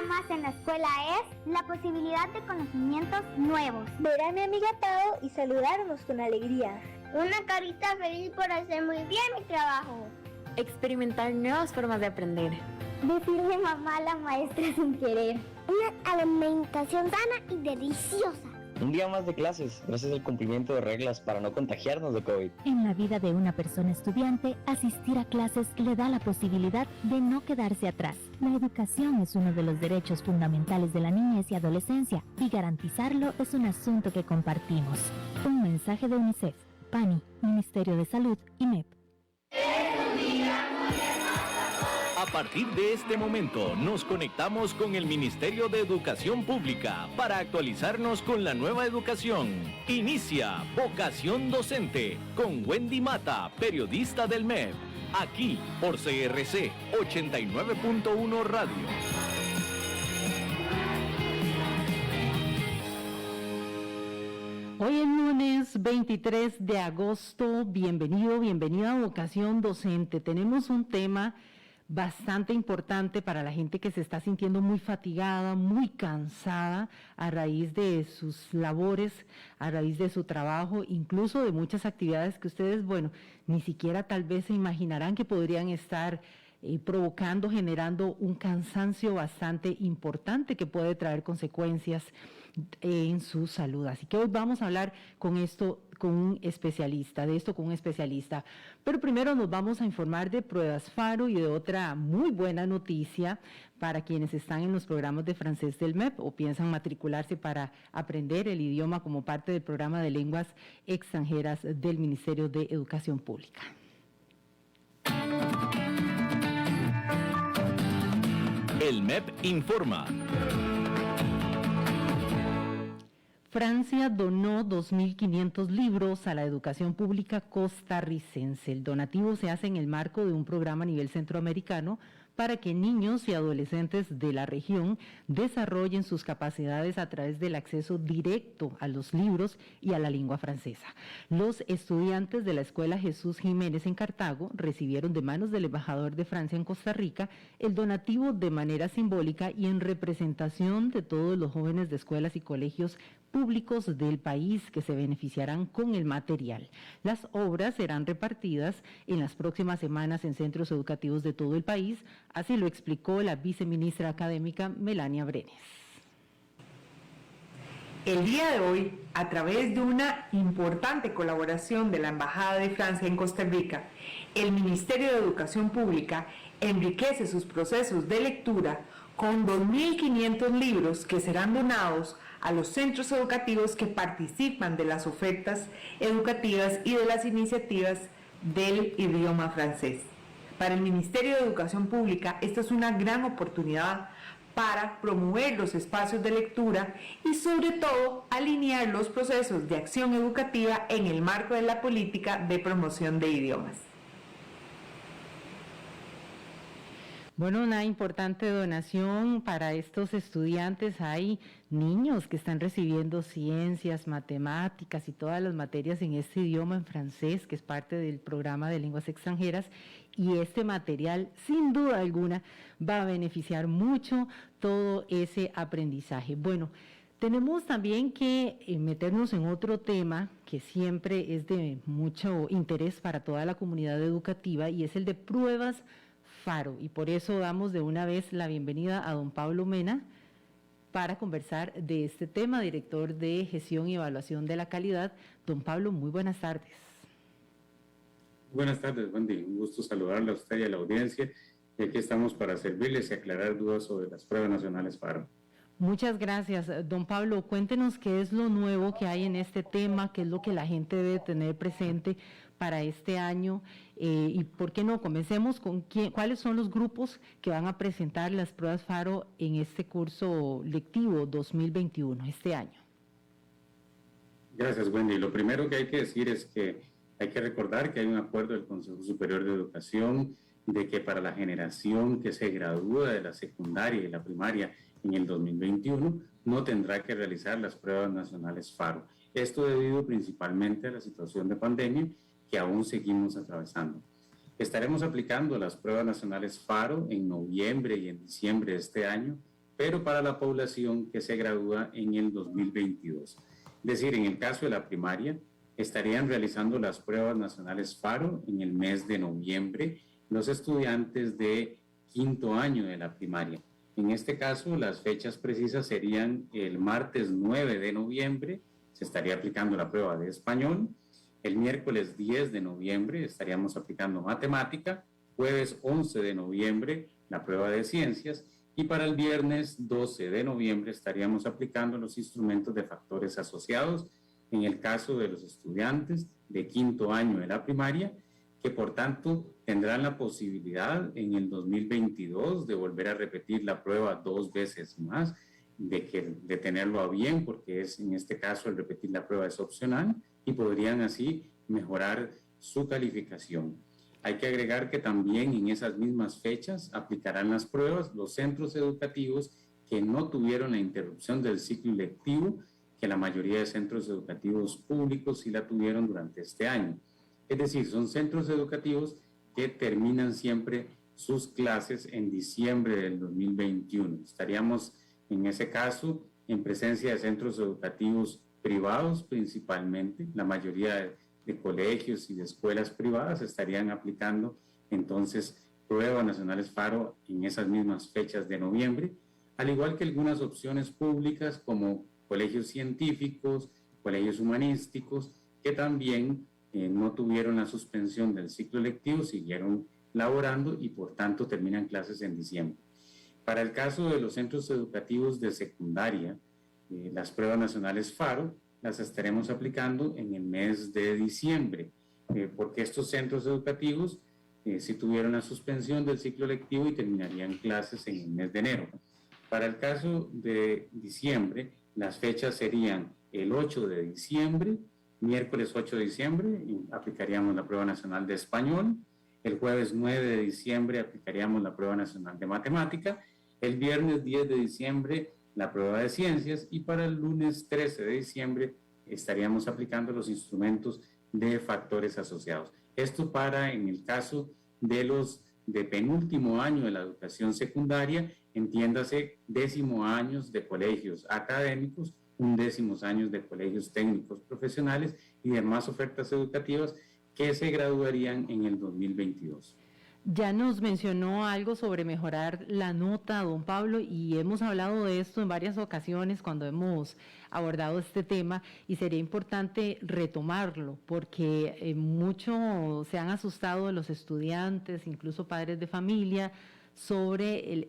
más en la escuela es la posibilidad de conocimientos nuevos. Ver a mi amiga Pau y saludarnos con alegría. Una carita feliz por hacer muy bien mi trabajo. Experimentar nuevas formas de aprender. Decirle mamá a la maestra sin querer. Una alimentación sana y deliciosa. Un día más de clases, gracias al cumplimiento de reglas para no contagiarnos de COVID. En la vida de una persona estudiante, asistir a clases le da la posibilidad de no quedarse atrás. La educación es uno de los derechos fundamentales de la niñez y adolescencia, y garantizarlo es un asunto que compartimos. Un mensaje de UNICEF, PANI, Ministerio de Salud y MEP. A partir de este momento nos conectamos con el Ministerio de Educación Pública para actualizarnos con la nueva educación. Inicia Vocación Docente con Wendy Mata, periodista del MEP, aquí por CRC 89.1 Radio. Hoy es lunes 23 de agosto, bienvenida a Vocación Docente. Tenemos un tema bastante importante para la gente que se está sintiendo muy fatigada, muy cansada a raíz de sus labores, a raíz de su trabajo, incluso de muchas actividades que ustedes, ni siquiera tal vez se imaginarán que podrían estar generando un cansancio bastante importante que puede traer consecuencias en su salud. Así que hoy vamos a hablar con un especialista. Pero primero nos vamos a informar de pruebas FARO y de otra muy buena noticia para quienes están en los programas de francés del MEP o piensan matricularse para aprender el idioma como parte del programa de lenguas extranjeras del Ministerio de Educación Pública. El MEP informa. Francia donó 2.500 libros a la educación pública costarricense. El donativo se hace en el marco de un programa a nivel centroamericano para que niños y adolescentes de la región desarrollen sus capacidades a través del acceso directo a los libros y a la lengua francesa. Los estudiantes de la Escuela Jesús Jiménez en Cartago recibieron de manos del embajador de Francia en Costa Rica el donativo de manera simbólica y en representación de todos los jóvenes de escuelas y colegios públicos del país que se beneficiarán con el material. Las obras serán repartidas en las próximas semanas en centros educativos de todo el país, así lo explicó la viceministra académica Melania Brenes. El día de hoy, a través de una importante colaboración de la Embajada de Francia en Costa Rica, el Ministerio de Educación Pública enriquece sus procesos de lectura con 2.500 libros que serán donados a los centros educativos que participan de las ofertas educativas y de las iniciativas del idioma francés. Para el Ministerio de Educación Pública, esta es una gran oportunidad para promover los espacios de lectura y sobre todo alinear los procesos de acción educativa en el marco de la política de promoción de idiomas. Una importante donación para estos estudiantes. Hay niños que están recibiendo ciencias, matemáticas y todas las materias en este idioma en francés, que es parte del programa de lenguas extranjeras, y este material, sin duda alguna, va a beneficiar mucho todo ese aprendizaje. Tenemos también que meternos en otro tema que siempre es de mucho interés para toda la comunidad educativa, y es el de pruebas FARO, y por eso damos de una vez la bienvenida a don Pablo Mena para conversar de este tema, director de Gestión y Evaluación de la Calidad. Don Pablo, muy buenas tardes. Buenas tardes, Wendy. Un gusto saludarle a usted y a la audiencia. Y aquí estamos para servirles y aclarar dudas sobre las pruebas nacionales FARO. Muchas gracias. Don Pablo, cuéntenos qué es lo nuevo que hay en este tema, qué es lo que la gente debe tener presente para este año, y por qué no, comencemos con cuáles son los grupos que van a presentar las pruebas FARO en este curso lectivo 2021, este año. Gracias, Wendy. Lo primero que hay que decir es que hay que recordar que hay un acuerdo del Consejo Superior de Educación de que para la generación que se gradúa de la secundaria y la primaria en el 2021 no tendrá que realizar las pruebas nacionales FARO. Esto debido principalmente a la situación de pandemia que aún seguimos atravesando. Estaremos aplicando las pruebas nacionales FARO en noviembre y en diciembre de este año pero para la población que se gradúa en el 2022. Es decir, en el caso de la primaria, estarían realizando las pruebas nacionales FARO en el mes de noviembre los estudiantes de quinto año de la primaria. En este caso, las fechas precisas serían el martes 9 de noviembre, se estaría aplicando la prueba de español, el miércoles 10 de noviembre estaríamos aplicando matemática, jueves 11 de noviembre la prueba de ciencias, y para el viernes 12 de noviembre estaríamos aplicando los instrumentos de factores asociados en el caso de los estudiantes de quinto año de la primaria, que por tanto tendrán la posibilidad en el 2022 de volver a repetir la prueba 2 veces más, de tenerlo a bien, porque en este caso el repetir la prueba es opcional, y podrían así mejorar su calificación. Hay que agregar que también en esas mismas fechas aplicarán las pruebas los centros educativos que no tuvieron la interrupción del ciclo lectivo, que la mayoría de centros educativos públicos sí la tuvieron durante este año. Es decir, son centros educativos que terminan siempre sus clases en diciembre del 2021. Estaríamos en ese caso en presencia de centros educativos privados principalmente, la mayoría de colegios y de escuelas privadas estarían aplicando entonces pruebas nacionales FARO en esas mismas fechas de noviembre, al igual que algunas opciones públicas como colegios científicos, colegios humanísticos, que también no tuvieron la suspensión del ciclo lectivo, siguieron laborando y por tanto terminan clases en diciembre. Para el caso de los centros educativos de secundaria, las pruebas nacionales FARO las estaremos aplicando en el mes de diciembre, porque estos centros educativos sí tuvieron la suspensión del ciclo lectivo y terminarían clases en el mes de enero. Para el caso de diciembre, las fechas serían el 8 de diciembre, miércoles 8 de diciembre, aplicaríamos la prueba nacional de español, el jueves 9 de diciembre aplicaríamos la prueba nacional de matemática, el viernes 10 de diciembre la prueba de ciencias, y para el lunes 13 de diciembre estaríamos aplicando los instrumentos de factores asociados. Esto para en el caso de los de penúltimo año de la educación secundaria, entiéndase 10º años de colegios académicos, 11º años de colegios técnicos profesionales y demás ofertas educativas que se graduarían en el 2022. Ya nos mencionó algo sobre mejorar la nota, don Pablo, y hemos hablado de esto en varias ocasiones cuando hemos abordado este tema, y sería importante retomarlo porque mucho se han asustado los estudiantes, incluso padres de familia, sobre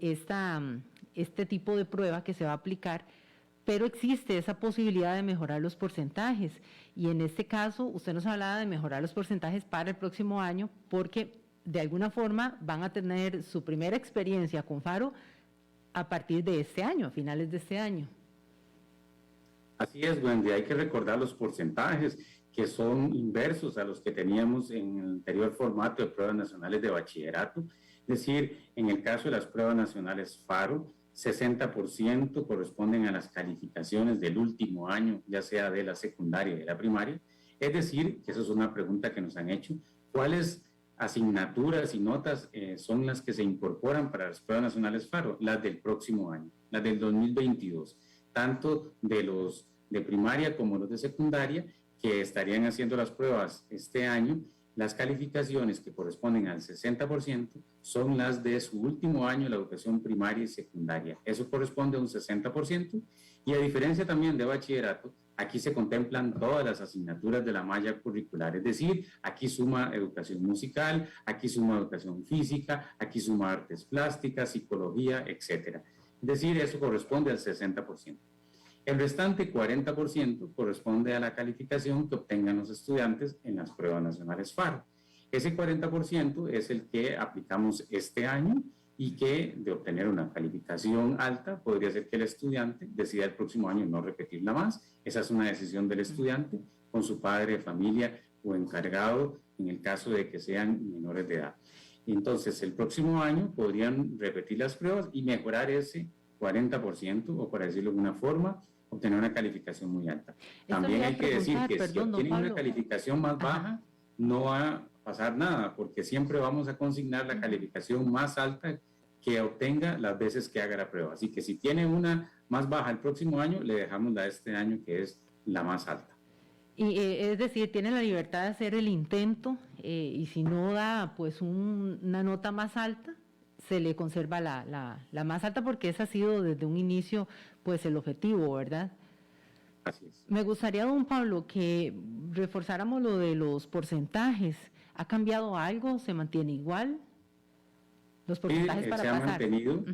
este tipo de prueba que se va a aplicar, pero existe esa posibilidad de mejorar los porcentajes, y en este caso usted nos hablaba de mejorar los porcentajes para el próximo año porque de alguna forma van a tener su primera experiencia con FARO a partir de este año, a finales de este año. Así es, Wendy, hay que recordar los porcentajes que son inversos a los que teníamos en el anterior formato de pruebas nacionales de bachillerato. Es decir, en el caso de las pruebas nacionales FARO, 60% corresponden a las calificaciones del último año, ya sea de la secundaria o de la primaria. Es decir, que esa es una pregunta que nos han hecho, ¿cuáles asignaturas y notas son las que se incorporan para las pruebas nacionales FARO? Las del próximo año, las del 2022, tanto de los de primaria como los de secundaria, que estarían haciendo las pruebas este año. Las calificaciones que corresponden al 60% son las de su último año de la educación primaria y secundaria. Eso corresponde a un 60%, y a diferencia también de bachillerato, aquí se contemplan todas las asignaturas de la malla curricular, es decir, aquí suma educación musical, aquí suma educación física, aquí suma artes plásticas, psicología, etc. Es decir, eso corresponde al 60%. El restante 40% corresponde a la calificación que obtengan los estudiantes en las pruebas nacionales FARO. Ese 40% es el que aplicamos este año, y que de obtener una calificación alta podría ser que el estudiante decida el próximo año no repetirla más. Esa es una decisión del estudiante con su padre de familia o encargado en el caso de que sean menores de edad. Entonces, el próximo año podrían repetir las pruebas y mejorar ese 40%, o por decirlo de alguna forma, obtener una calificación muy alta. También hay que decir que si obtienen una calificación más baja, no va a pasar nada, porque siempre vamos a consignar la calificación más alta que obtenga las veces que haga la prueba. Así que si tiene una más baja el próximo año, le dejamos la de este año, que es la más alta. Y es decir, tiene la libertad de hacer el intento y si no da pues una nota más alta, se le conserva la más alta, porque ese ha sido desde un inicio pues el objetivo, ¿verdad? Así es. Me gustaría, don Pablo, que reforzáramos lo de los porcentajes. ¿Ha cambiado algo? ¿Se mantiene igual? Los porcentajes para se ha pasar. mantenido.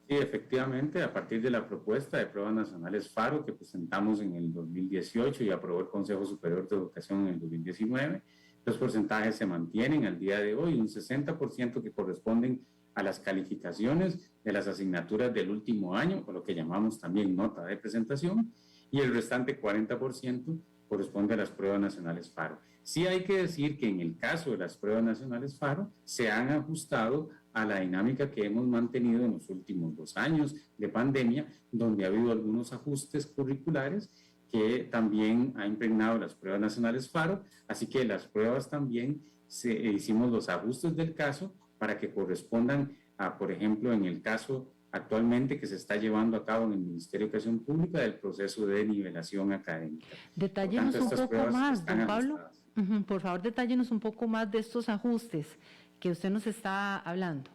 Sí, efectivamente, a partir de la propuesta de pruebas nacionales FARO que presentamos en el 2018 y aprobó el Consejo Superior de Educación en el 2019, los porcentajes se mantienen al día de hoy, un 60% que corresponden a las calificaciones de las asignaturas del último año, o lo que llamamos también nota de presentación, y el restante 40% corresponde a las pruebas nacionales FARO. Sí hay que decir que en el caso de las pruebas nacionales FARO se han ajustado a la dinámica que hemos mantenido en los últimos 2 años de pandemia, donde ha habido algunos ajustes curriculares que también ha impregnado las pruebas nacionales FARO, así que las pruebas también hicimos los ajustes del caso para que correspondan a, por ejemplo, en el caso actualmente que se está llevando a cabo en el Ministerio de Educación Pública del proceso de nivelación académica. Detállenos un poco más, don Pablo. Por favor, detállenos un poco más de estos ajustes que usted nos está hablando.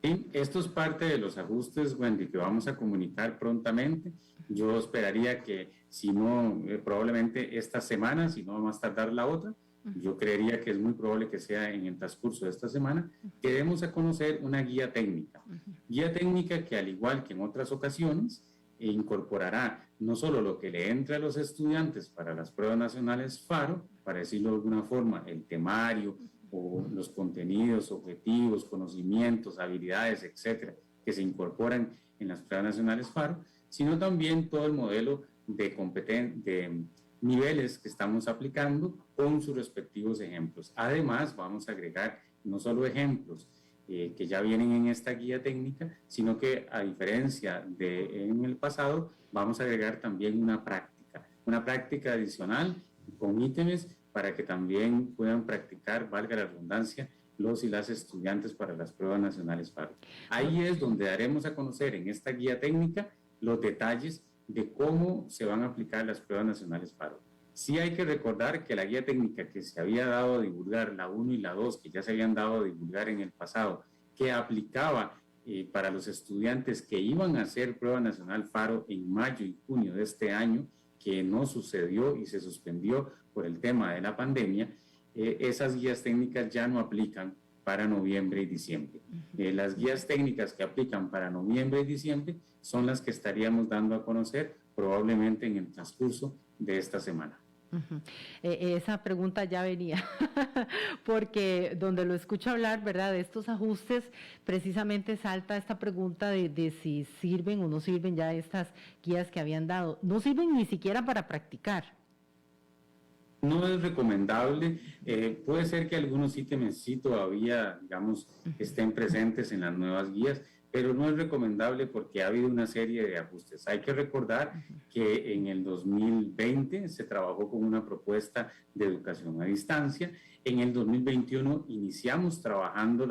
Sí, esto es parte de los ajustes, Wendy, que vamos a comunicar prontamente. Yo esperaría que, si no, probablemente esta semana, si no va a más tardar la otra, yo creería que es muy probable que sea en el transcurso de esta semana, que demos a conocer una guía técnica. Guía técnica que, al igual que en otras ocasiones, incorporará no solo lo que le entra a los estudiantes para las pruebas nacionales FARO, para decirlo de alguna forma, el temario o los contenidos, objetivos, conocimientos, habilidades, etcétera, que se incorporan en las pruebas nacionales FARO, sino también todo el modelo de niveles que estamos aplicando con sus respectivos ejemplos. Además, vamos a agregar no solo ejemplos que ya vienen en esta guía técnica, sino que, a diferencia de en el pasado, vamos a agregar también una práctica adicional con ítems para que también puedan practicar, valga la redundancia, los y las estudiantes para las pruebas nacionales FARO. Ahí es donde daremos a conocer en esta guía técnica los detalles de cómo se van a aplicar las pruebas nacionales FARO. Sí hay que recordar que la guía técnica que se había dado a divulgar, la 1 y la 2, que ya se habían dado a divulgar en el pasado, que aplicaba para los estudiantes que iban a hacer prueba nacional FARO en mayo y junio de este año, que no sucedió y se suspendió por el tema de la pandemia, esas guías técnicas ya no aplican para noviembre y diciembre. Las guías técnicas que aplican para noviembre y diciembre son las que estaríamos dando a conocer probablemente en el transcurso de esta semana. Esa pregunta ya venía, porque donde lo escucho hablar, ¿verdad?, de estos ajustes, precisamente salta esta pregunta de si sirven o no sirven ya estas guías que habían dado. No sirven ni siquiera para practicar. No es recomendable. Puede ser que algunos ítems sí todavía, digamos, estén presentes en las nuevas guías, pero no es recomendable porque ha habido una serie de ajustes. Hay que recordar que en el 2020 se trabajó con una propuesta de educación a distancia. En el 2021 iniciamos trabajando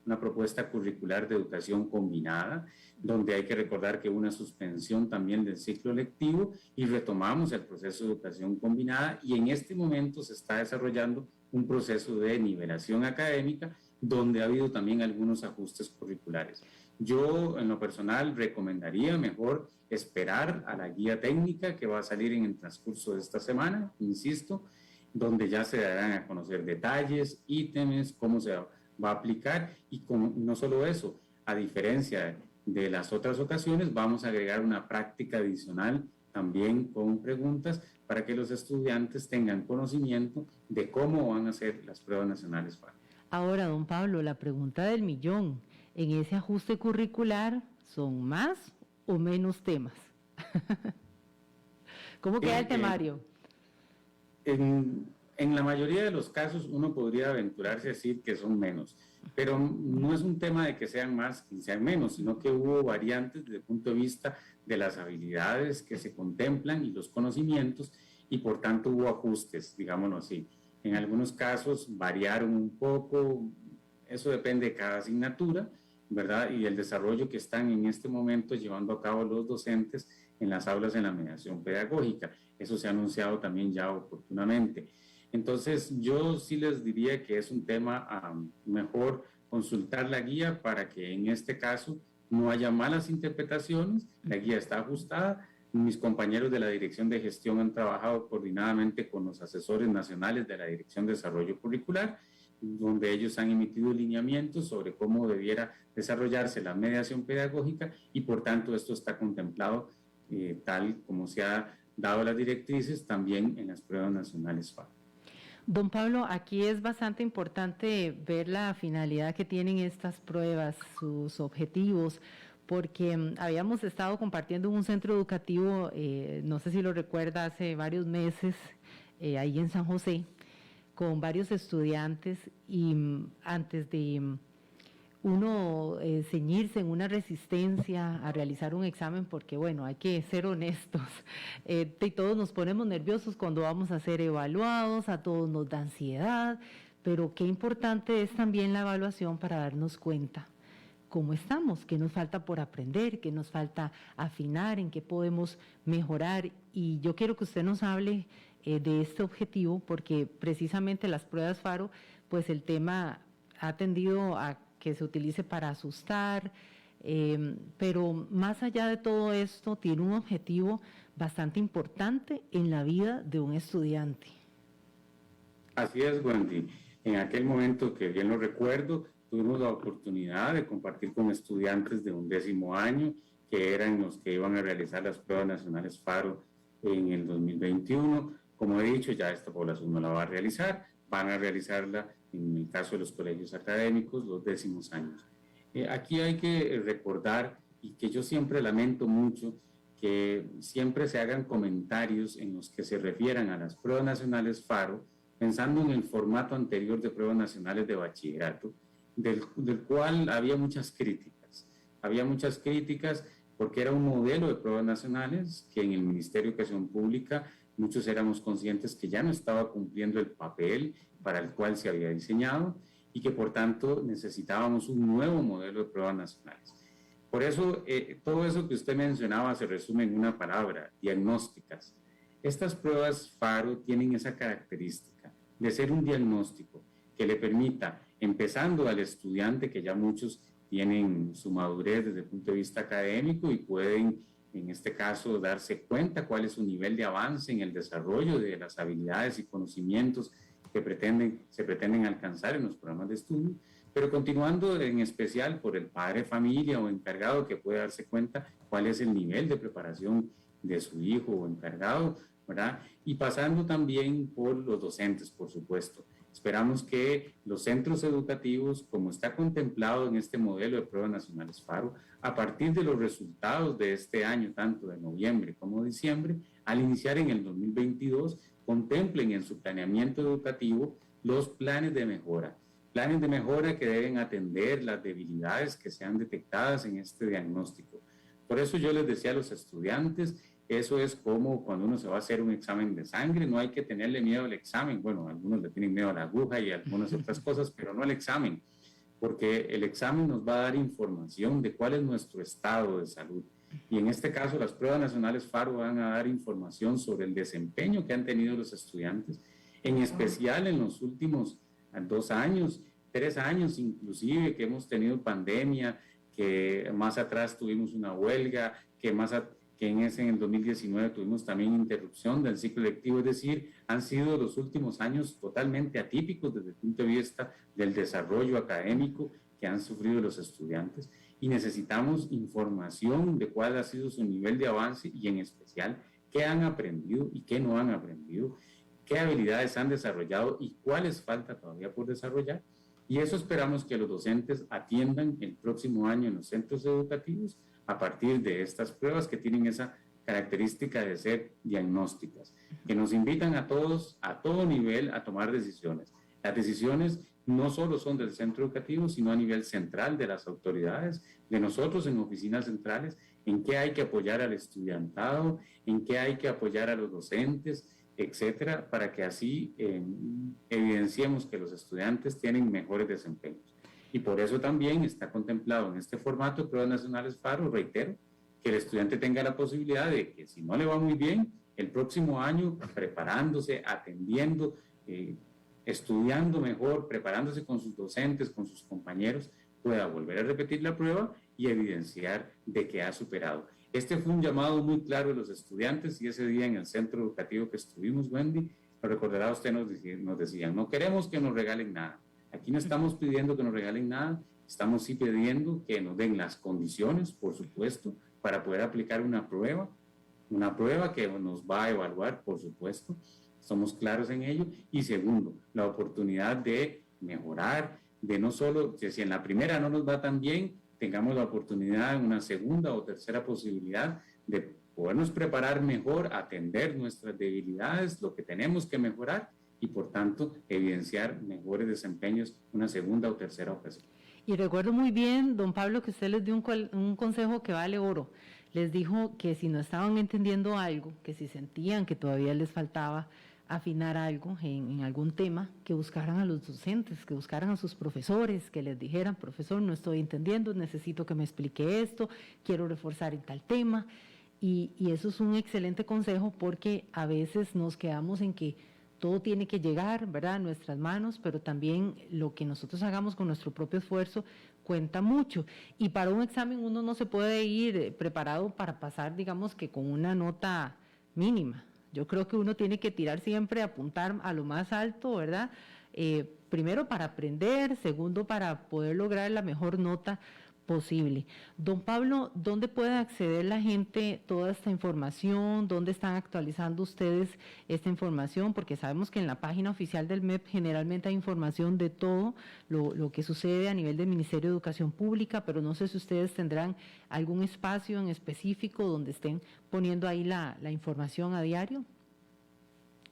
una propuesta curricular de educación combinada, donde hay que recordar que hubo una suspensión también del ciclo lectivo y retomamos el proceso de educación combinada, y en este momento se está desarrollando un proceso de nivelación académica donde ha habido también algunos ajustes curriculares. Yo, en lo personal, recomendaría mejor esperar a la guía técnica que va a salir en el transcurso de esta semana, insisto, donde ya se darán a conocer detalles, ítems, cómo se va a aplicar, y no solo eso, a diferencia de las otras ocasiones, vamos a agregar una práctica adicional también con preguntas para que los estudiantes tengan conocimiento de cómo van a ser las pruebas nacionales FARO. Ahora, don Pablo, la pregunta del millón: ¿en ese ajuste curricular son más o menos temas? ¿Cómo queda el temario? En la mayoría de los casos uno podría aventurarse a decir que son menos, pero no es un tema de que sean más que sean menos, sino que hubo variantes desde el punto de vista de las habilidades que se contemplan y los conocimientos, y por tanto hubo ajustes, digámoslo así. En algunos casos variaron un poco, eso depende de cada asignatura, ¿verdad? Y el desarrollo que están en este momento llevando a cabo los docentes en las aulas en la mediación pedagógica. Eso se ha anunciado también ya oportunamente. Entonces, yo sí les diría que es un tema mejor consultar la guía para que en este caso no haya malas interpretaciones. La guía está ajustada. Mis compañeros de la Dirección de Gestión han trabajado coordinadamente con los asesores nacionales de la Dirección de Desarrollo Curricular, donde ellos han emitido lineamientos sobre cómo debiera desarrollarse la mediación pedagógica y por tanto esto está contemplado tal como se ha dado las directrices también en las pruebas nacionales FARO. Don Pablo, aquí es bastante importante ver la finalidad que tienen estas pruebas, sus objetivos, porque habíamos estado compartiendo en un centro educativo, no sé si lo recuerda, hace varios meses, ahí en San José, con varios estudiantes y antes de uno ceñirse en una resistencia a realizar un examen, porque bueno, hay que ser honestos, y todos nos ponemos nerviosos cuando vamos a ser evaluados, a todos nos da ansiedad, pero qué importante es también la evaluación para darnos cuenta cómo estamos, qué nos falta por aprender, qué nos falta afinar, en qué podemos mejorar. Y yo quiero que usted nos hable de este objetivo, porque precisamente las pruebas FARO, pues el tema ha tendido a que se utilice para asustar, pero más allá de todo esto, tiene un objetivo bastante importante en la vida de un estudiante. Así es, Wendy. En aquel momento, que bien lo recuerdo, tuvimos la oportunidad de compartir con estudiantes de 11º año, que eran los que iban a realizar las pruebas nacionales FARO en el 2021. Como he dicho, ya esta población no la va a realizar, van a realizarla en el caso de los colegios académicos, los 10º años. Aquí hay que recordar, y que yo siempre lamento mucho, que siempre se hagan comentarios en los que se refieran a las pruebas nacionales FARO, pensando en el formato anterior de pruebas nacionales de bachillerato, del cual había muchas críticas. Había muchas críticas porque era un modelo de pruebas nacionales que en el Ministerio de Educación Pública muchos éramos conscientes que ya no estaba cumpliendo el papel para el cual se había diseñado y que por tanto necesitábamos un nuevo modelo de pruebas nacionales. Por eso, todo eso que usted mencionaba se resume en una palabra: diagnósticas. Estas pruebas FARO tienen esa característica de ser un diagnóstico que le permita, empezando al estudiante, que ya muchos tienen su madurez desde el punto de vista académico y pueden, en este caso, darse cuenta cuál es su nivel de avance en el desarrollo de las habilidades y conocimientos que se pretenden alcanzar en los programas de estudio, pero continuando en especial por el padre de familia o encargado, que puede darse cuenta cuál es el nivel de preparación de su hijo o encargado, ¿verdad? Y pasando también por los docentes, por supuesto. Esperamos que los centros educativos, como está contemplado en este modelo de pruebas nacionales FARO, a partir de los resultados de este año, tanto de noviembre como diciembre, al iniciar en el 2022, contemplen en su planeamiento educativo los planes de mejora que deben atender las debilidades que sean detectadas en este diagnóstico. Por eso yo les decía a los estudiantes, eso es como cuando uno se va a hacer un examen de sangre, no hay que tenerle miedo al examen. Bueno, algunos le tienen miedo a la aguja y algunas otras cosas, pero no al examen, porque el examen nos va a dar información de cuál es nuestro estado de salud. Y en este caso, las pruebas nacionales FARO van a dar información sobre el desempeño que han tenido los estudiantes, en especial en los últimos 2 años, 3 años inclusive, que hemos tenido pandemia, que más atrás tuvimos una huelga, que en el 2019 tuvimos también interrupción del ciclo lectivo, es decir, han sido los últimos años totalmente atípicos desde el punto de vista del desarrollo académico que han sufrido los estudiantes, y necesitamos información de cuál ha sido su nivel de avance y en especial qué han aprendido y qué no han aprendido, qué habilidades han desarrollado y cuáles falta todavía por desarrollar. Y eso esperamos que los docentes atiendan el próximo año en los centros educativos a partir de estas pruebas que tienen esa característica de ser diagnósticas, que nos invitan a todos, a todo nivel, a tomar decisiones. Las decisiones no solo son del centro educativo, sino a nivel central de las autoridades, de nosotros en oficinas centrales, en qué hay que apoyar al estudiantado, en qué hay que apoyar a los docentes, etcétera, para que así evidenciemos que los estudiantes tienen mejores desempeños. Y por eso también está contemplado en este formato de pruebas nacionales FARO, reitero, que el estudiante tenga la posibilidad de que si no le va muy bien, el próximo año preparándose, atendiendo, estudiando mejor, preparándose con sus docentes, con sus compañeros, pueda volver a repetir la prueba y evidenciar de que ha superado. Este fue un llamado muy claro de los estudiantes y ese día en el centro educativo que estuvimos, Wendy, lo recordará usted, nos decían, no queremos que nos regalen nada. Aquí no estamos pidiendo que nos regalen nada, estamos sí pidiendo que nos den las condiciones, por supuesto, para poder aplicar una prueba que nos va a evaluar, por supuesto, somos claros en ello. Y segundo, la oportunidad de mejorar, de no solo, que si en la primera no nos va tan bien, tengamos la oportunidad en una segunda o tercera posibilidad de podernos preparar mejor, atender nuestras debilidades, lo que tenemos que mejorar y por tanto evidenciar mejores desempeños una segunda o tercera ocasión. Y recuerdo muy bien, don Pablo, que usted les dio un consejo que vale oro. Les dijo que si no estaban entendiendo algo, que si sentían que todavía les faltaba afinar algo en algún tema, que buscaran a los docentes, que buscaran a sus profesores, que les dijeran, profesor, no estoy entendiendo, necesito que me explique esto, quiero reforzar en tal tema. Y eso es un excelente consejo porque a veces nos quedamos en que todo tiene que llegar, ¿verdad?, a nuestras manos, pero también lo que nosotros hagamos con nuestro propio esfuerzo cuenta mucho. Y para un examen uno no se puede ir preparado para pasar, digamos que con una nota mínima. Yo creo que uno tiene que tirar siempre, apuntar a lo más alto, ¿verdad? Primero para aprender, segundo para poder lograr la mejor nota posible. Don Pablo, ¿dónde puede acceder la gente toda esta información? ¿Dónde están actualizando ustedes esta información? Porque sabemos que en la página oficial del MEP generalmente hay información de todo lo que sucede a nivel del Ministerio de Educación Pública, pero no sé si ustedes tendrán algún espacio en específico donde estén poniendo ahí la información a diario.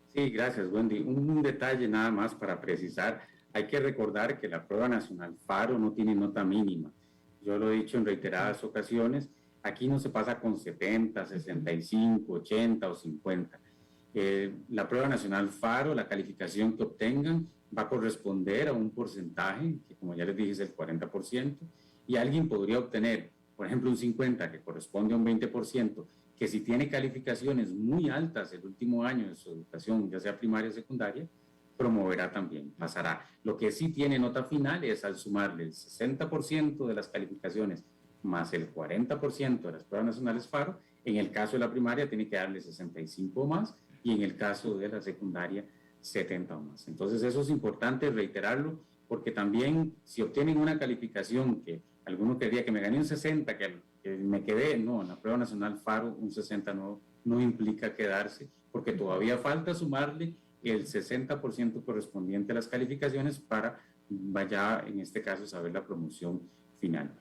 Sí, gracias, Wendy. Un detalle nada más para precisar. Hay que recordar que la prueba nacional FARO no tiene nota mínima. Yo lo he dicho en reiteradas ocasiones, aquí no se pasa con 70, 65, 80 o 50. La prueba nacional FARO, la calificación que obtengan, va a corresponder a un porcentaje, que como ya les dije es el 40%, y alguien podría obtener, por ejemplo, un 50%, que corresponde a un 20%, que si tiene calificaciones muy altas el último año de su educación, ya sea primaria o secundaria, promoverá también, pasará. Lo que sí tiene nota final es al sumarle el 60% de las calificaciones más el 40% de las pruebas nacionales FARO, en el caso de la primaria tiene que darle 65 o más y en el caso de la secundaria 70 o más. Entonces eso es importante reiterarlo porque también si obtienen una calificación que alguno quería que me gané un 60, que me quedé, no, en la prueba nacional FARO un 60 no implica quedarse porque todavía falta sumarle el 60% correspondiente a las calificaciones para vaya, en este caso, saber la promoción final.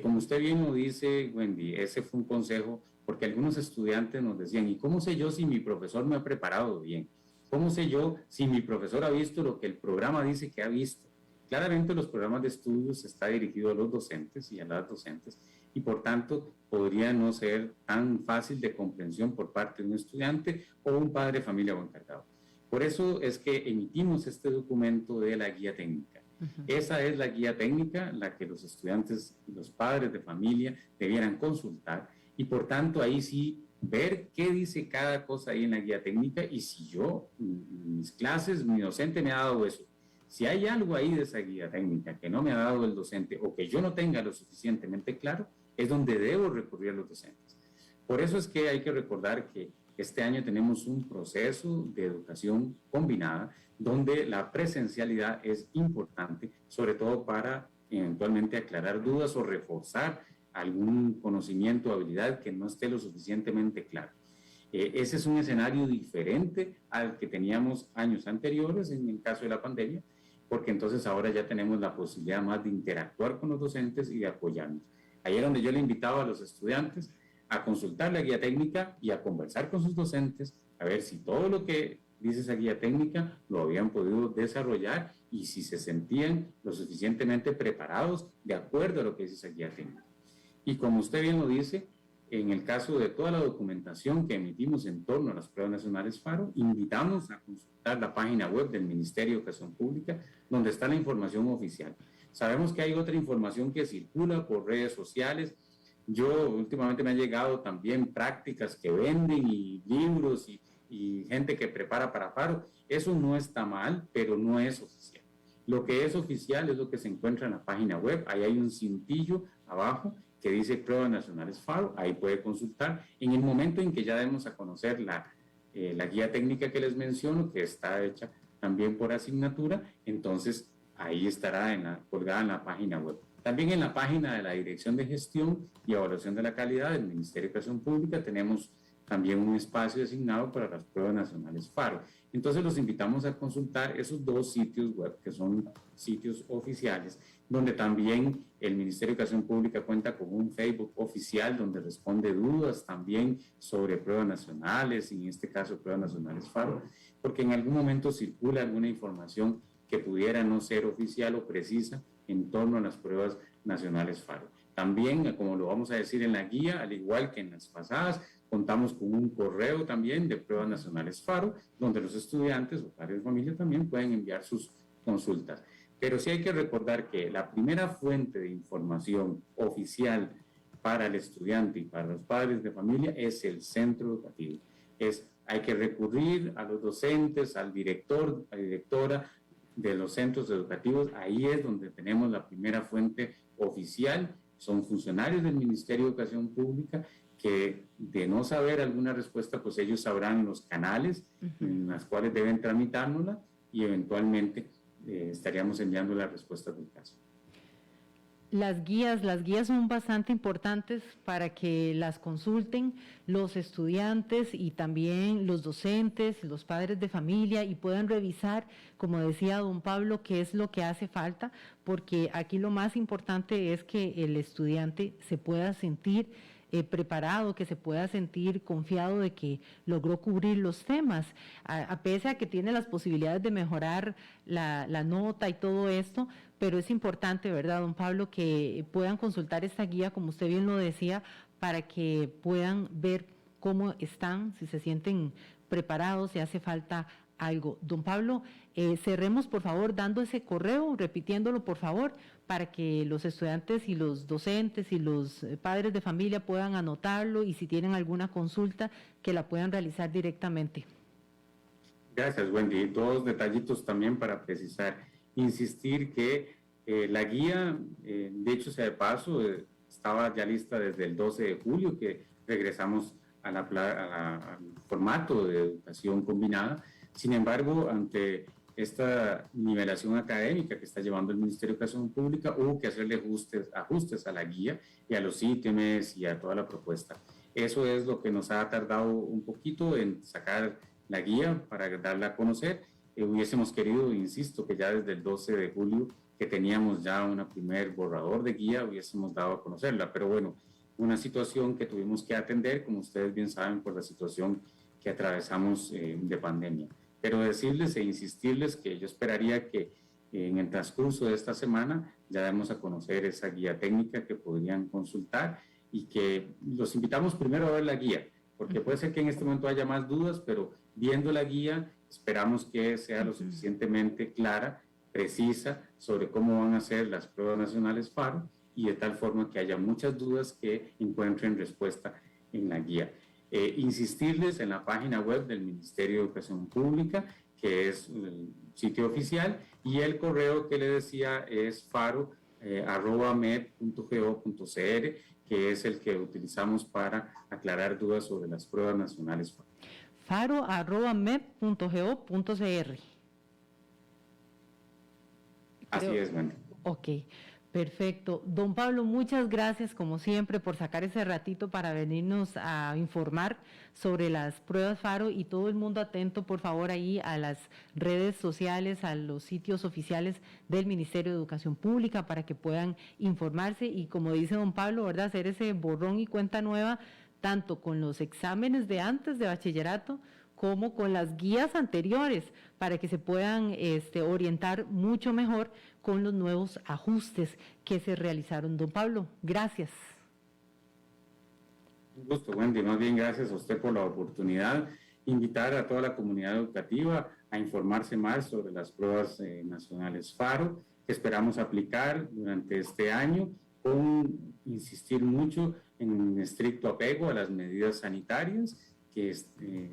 Como usted bien lo dice, Wendy, ese fue un consejo, porque algunos estudiantes nos decían, ¿y cómo sé yo si mi profesor me ha preparado bien? ¿Cómo sé yo si mi profesor ha visto lo que el programa dice que ha visto? Claramente los programas de estudios está dirigido a los docentes y a las docentes, y por tanto podría no ser tan fácil de comprensión por parte de un estudiante o un padre de familia o encargado. Por eso es que emitimos este documento de la guía técnica. Esa es la guía técnica, la que los estudiantes y los padres de familia debieran consultar y por tanto ahí sí ver qué dice cada cosa ahí en la guía técnica y si yo, mis clases, mi docente me ha dado eso. Si hay algo ahí de esa guía técnica que no me ha dado el docente o que yo no tenga lo suficientemente claro, es donde debo recurrir a los docentes. Por eso es que hay que recordar que este año tenemos un proceso de educación combinada donde la presencialidad es importante, sobre todo para eventualmente aclarar dudas o reforzar algún conocimiento o habilidad que no esté lo suficientemente claro. Ese es un escenario diferente al que teníamos años anteriores en el caso de la pandemia, porque entonces ahora ya tenemos la posibilidad más de interactuar con los docentes y de apoyarnos. Ahí es donde yo le invitaba a los estudiantes a consultar la guía técnica y a conversar con sus docentes, a ver si todo lo que dice esa guía técnica lo habían podido desarrollar y si se sentían lo suficientemente preparados de acuerdo a lo que dice esa guía técnica. Y como usted bien lo dice, en el caso de toda la documentación que emitimos en torno a las pruebas nacionales FARO, invitamos a consultar la página web del Ministerio de Educación Pública, donde está la información oficial. Sabemos que hay otra información que circula por redes sociales. Yo últimamente me han llegado también prácticas que venden y libros y gente que prepara para Faro. Eso no está mal, pero no es oficial. Lo que es oficial es lo que se encuentra en la página web. Ahí hay un cintillo abajo que dice Pruebas Nacionales Faro. Ahí puede consultar. En el momento en que ya demos a conocer la guía técnica que les menciono, que está hecha también por asignatura, entonces ahí estará colgada en la página web. También en la página de la Dirección de Gestión y Evaluación de la Calidad del Ministerio de Educación Pública tenemos también un espacio designado para las Pruebas Nacionales Faro. Entonces los invitamos a consultar esos dos sitios web, que son sitios oficiales, donde también el Ministerio de Educación Pública cuenta con un Facebook oficial donde responde dudas también sobre pruebas nacionales, y en este caso Pruebas Nacionales Faro, porque en algún momento circula alguna información que pudiera no ser oficial o precisa en torno a las Pruebas Nacionales Faro. También, como lo vamos a decir en la guía, al igual que en las pasadas, contamos con un correo también de Pruebas Nacionales Faro, donde los estudiantes o padres de familia también pueden enviar sus consultas. Pero sí hay que recordar que la primera fuente de información oficial para el estudiante y para los padres de familia es el centro educativo. Hay que recurrir a los docentes, al director, a la directora de los centros educativos. Ahí es donde tenemos la primera fuente oficial. Son funcionarios del Ministerio de Educación Pública que, de no saber alguna respuesta, pues ellos sabrán los canales en los cuales deben tramitárnosla y eventualmente estaríamos enviando la respuesta del caso. Las guías son bastante importantes para que las consulten los estudiantes y también los docentes, los padres de familia, y puedan revisar, como decía don Pablo, qué es lo que hace falta, porque aquí lo más importante es que el estudiante se pueda sentir preparado, que se pueda sentir confiado de que logró cubrir los temas, a pesar de que tiene las posibilidades de mejorar la nota y todo esto, pero es importante, ¿verdad, don Pablo, que puedan consultar esta guía, como usted bien lo decía, para que puedan ver cómo están, si se sienten preparados, si hace falta algo. Don Pablo, cerremos por favor dando ese correo, repitiéndolo por favor, para que los estudiantes y los docentes y los padres de familia puedan anotarlo y si tienen alguna consulta que la puedan realizar directamente. Gracias, Wendy. Dos detallitos también para precisar. Insistir que la guía, de hecho sea de paso, estaba ya lista desde el 12 de julio, que regresamos al formato de educación combinada. Sin embargo, ante esta nivelación académica que está llevando el Ministerio de Educación Pública, hubo que hacerle ajustes a la guía y a los ítems y a toda la propuesta. Eso es lo que nos ha tardado un poquito en sacar la guía para darla a conocer. Hubiésemos querido, insisto, que ya desde el 12 de julio, que teníamos ya un primer borrador de guía, hubiésemos dado a conocerla. Pero bueno, una situación que tuvimos que atender, como ustedes bien saben, por la situación que atravesamos de pandemia. Pero decirles e insistirles que yo esperaría que en el transcurso de esta semana ya demos a conocer esa guía técnica que podrían consultar y que los invitamos primero a ver la guía, porque puede ser que en este momento haya más dudas, pero viendo la guía esperamos que sea lo suficientemente clara, precisa sobre cómo van a ser las pruebas nacionales Faro y de tal forma que haya muchas dudas que encuentren respuesta en la guía. Insistirles en la página web del Ministerio de Educación Pública, que es el sitio oficial, y el correo que le decía es faro@med.go.cr, que es el que utilizamos para aclarar dudas sobre las pruebas nacionales Faro. faro@med.go.cr. Así es, Wendy. Ok, perfecto. Don Pablo, muchas gracias como siempre por sacar ese ratito para venirnos a informar sobre las pruebas Faro, y todo el mundo atento por favor ahí a las redes sociales, a los sitios oficiales del Ministerio de Educación Pública para que puedan informarse y, como dice don Pablo, ¿verdad?, hacer ese borrón y cuenta nueva tanto con los exámenes de antes de bachillerato como con las guías anteriores, para que se puedan orientar mucho mejor con los nuevos ajustes que se realizaron. Don Pablo, gracias. Un gusto, Wendy. Más bien, gracias a usted por la oportunidad. Invitar a toda la comunidad educativa a informarse más sobre las pruebas nacionales Faro. que esperamos aplicar durante este año, con insistir mucho en un estricto apego a las medidas sanitarias que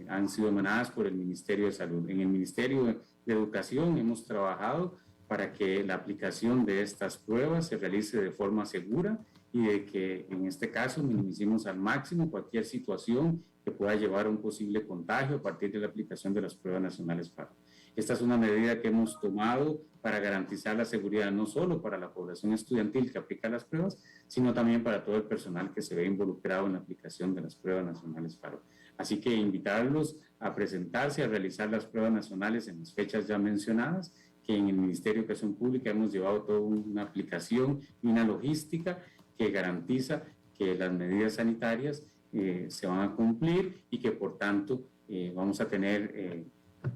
han sido emanadas por el Ministerio de Salud. En el Ministerio de Educación hemos trabajado para que la aplicación de estas pruebas se realice de forma segura y de que en este caso minimicemos al máximo cualquier situación que pueda llevar a un posible contagio a partir de la aplicación de las pruebas nacionales FARO. Esta es una medida que hemos tomado para garantizar la seguridad no solo para la población estudiantil que aplica las pruebas, sino también para todo el personal que se ve involucrado en la aplicación de las pruebas nacionales FARO. Así que invitarlos a presentarse, a realizar las pruebas nacionales en las fechas ya mencionadas, que en el Ministerio de Educación Pública hemos llevado toda una aplicación y una logística que garantiza que las medidas sanitarias se van a cumplir y que por tanto vamos a tener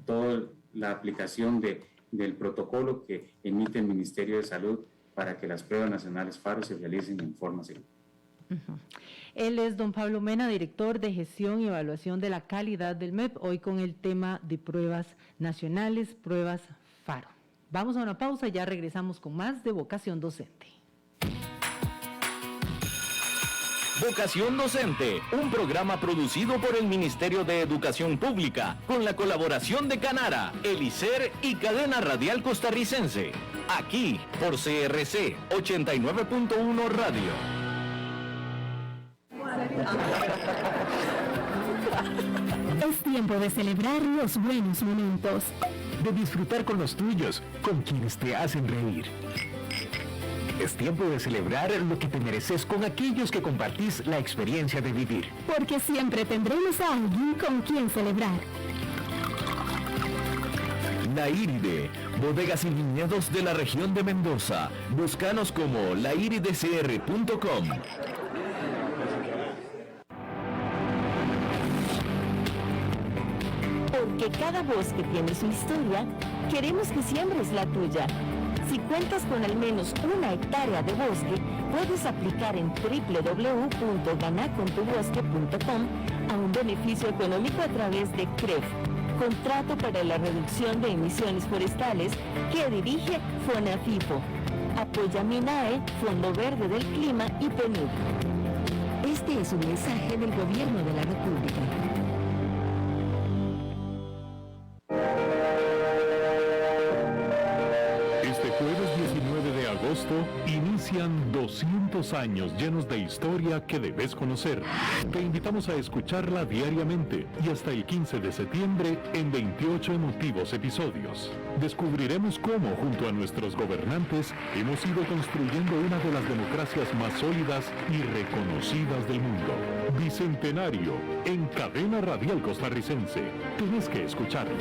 toda la aplicación del protocolo que emite el Ministerio de Salud para que las pruebas nacionales FARO se realicen en forma segura. Él es don Pablo Mena, director de gestión y evaluación de la calidad del MEP, hoy con el tema de pruebas nacionales, pruebas FARO. Vamos a una pausa y ya regresamos con más de Vocación Docente. Vocación Docente, un programa producido por el Ministerio de Educación Pública, con la colaboración de Canara, el ICER y Cadena Radial Costarricense. Aquí, por CRC 89.1 Radio. Es tiempo de celebrar los buenos momentos. De disfrutar con los tuyos, con quienes te hacen reír. Es tiempo de celebrar lo que te mereces con aquellos que compartís la experiencia de vivir. Porque siempre tendremos a alguien con quien celebrar. La Iride, bodegas y viñedos de la región de Mendoza. Búscanos como lairidecr.com. Porque cada bosque tiene su historia, queremos que siembres la tuya. Si cuentas con al menos 1 hectárea de bosque, puedes aplicar en www.ganacontubosque.com a un beneficio económico a través de CREF, Contrato para la Reducción de Emisiones Forestales, que dirige FONAFIFO. Apoya MINAE, Fondo Verde del Clima y PNUD. Este es un mensaje del Gobierno de la República. Inician 200 años llenos de historia que debes conocer. Te invitamos a escucharla diariamente y hasta el 15 de septiembre en 28 emotivos episodios. Descubriremos cómo, junto a nuestros gobernantes, hemos ido construyendo una de las democracias más sólidas y reconocidas del mundo. Bicentenario, en Cadena Radial Costarricense. Tienes que escucharlos.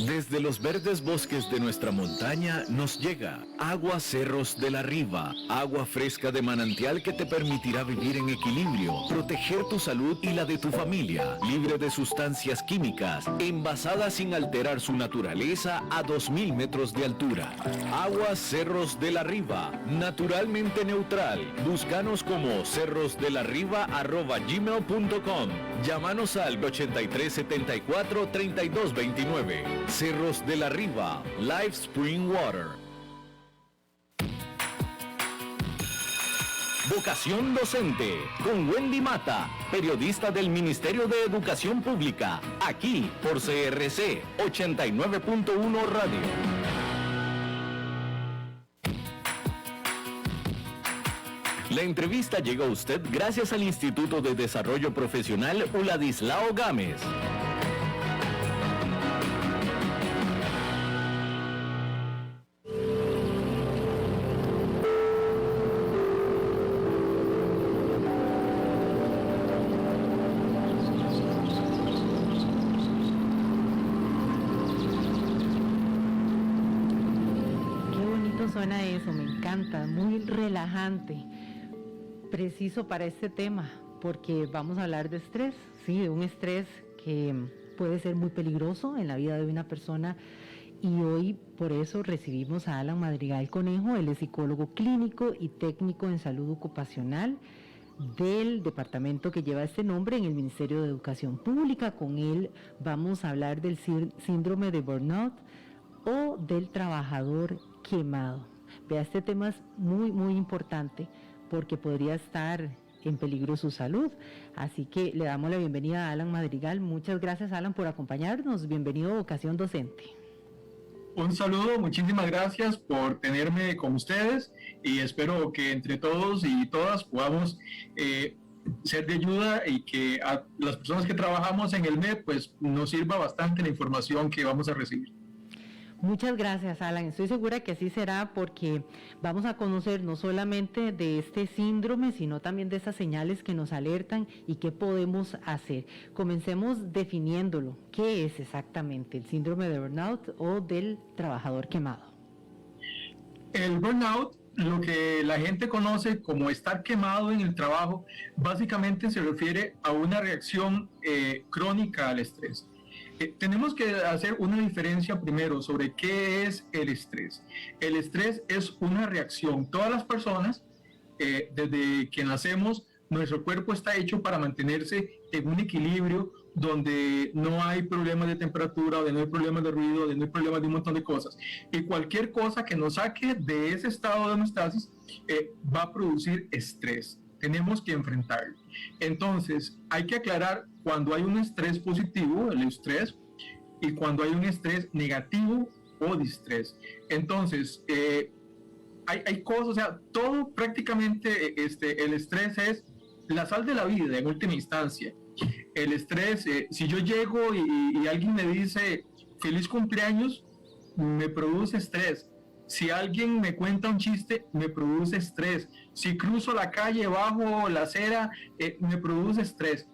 Desde los verdes bosques de nuestra montaña nos llega Agua Cerros de la Riva, agua fresca de manantial que te permitirá vivir en equilibrio, proteger tu salud y la de tu familia, libre de sustancias químicas, envasada sin alterar su naturaleza a 2000 metros de altura. Agua Cerros de la Riva, naturalmente neutral. Búscanos como cerrosdelarriba@gmail.com. Llámanos al 8374-3229. Cerros de la Riva, Live Spring Water. Vocación Docente, con Wendy Mata, periodista del Ministerio de Educación Pública, aquí por CRC 89.1 Radio. La entrevista llega a usted gracias al Instituto de Desarrollo Profesional Uladislao Gámez. Suena eso, me encanta, muy relajante, preciso para este tema, porque vamos a hablar de estrés, sí, de un estrés que puede ser muy peligroso en la vida de una persona, y hoy por eso recibimos a Alan Madrigal Conejo. Él es psicólogo clínico y técnico en salud ocupacional, del departamento que lleva este nombre en el Ministerio de Educación Pública. Con él vamos a hablar del síndrome de burnout o del trabajador quemado. Vea, este tema es muy, muy importante porque podría estar en peligro su salud. Así que le damos la bienvenida a Alan Madrigal. Muchas gracias, Alan, por acompañarnos. Bienvenido a Vocación Docente. Un saludo, muchísimas gracias por tenerme con ustedes y espero que entre todos y todas podamos ser de ayuda y que a las personas que trabajamos en el MED pues nos sirva bastante la información que vamos a recibir. Muchas gracias, Alan. Estoy segura que así será porque vamos a conocer no solamente de este síndrome, sino también de esas señales que nos alertan y qué podemos hacer. Comencemos definiéndolo. ¿Qué es exactamente el síndrome de burnout o del trabajador quemado? El burnout, lo que la gente conoce como estar quemado en el trabajo, básicamente se refiere a una reacción crónica al estrés. Tenemos que hacer una diferencia primero sobre qué es el estrés. El estrés es una reacción. Todas las personas, desde que nacemos, nuestro cuerpo está hecho para mantenerse en un equilibrio donde no hay problemas de temperatura, donde no hay problemas de ruido, donde no hay problemas de un montón de cosas. Y cualquier cosa que nos saque de ese estado de homeostasis va a producir estrés. Tenemos que enfrentarlo. Entonces, hay que aclarar cuando hay un estrés positivo, el estrés, y cuando hay un estrés negativo o distrés. Entonces, hay cosas, o sea, todo prácticamente, el estrés es la sal de la vida en última instancia. El estrés, si yo llego y alguien me dice feliz cumpleaños, me produce estrés. Si alguien me cuenta un chiste, me produce estrés. Si cruzo la calle, bajo la acera, me produce estrés.